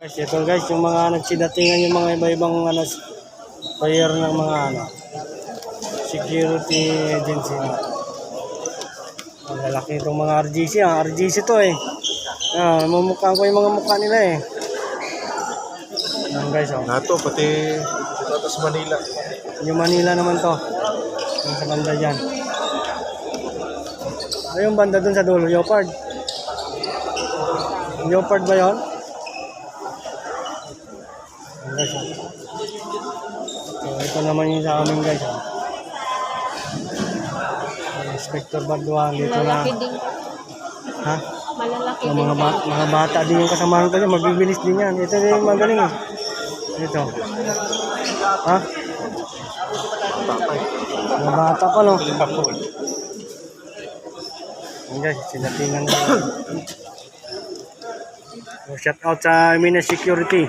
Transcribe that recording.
Guys, ito guys, yung mga nagsidatingan yung mga iba-ibang player ng mga security agency. Ang lalaki itong mga RGC. RGC to eh. Mumukhaan ko yung mga mukha nila eh. Yan guys, oh. Nato, pati dito sa Manila. Yung Manila naman to. Yung sa banda dyan. Yung banda dun sa dulo, Leopard. Leopard ba yun? Yan guys, oh. So, ito naman yung sa amin guys, oh. Inspector Barduan dito na. Malalaki din. Ha? Malalaki Yung din. mga bata din yung kasamahan ko dyan, magbibilis din yan. Ito din yung magaling eh. Ito. Ha? Mga bata pa no? Yan guys, sinatingan ko. So, shout out sa Mina Security.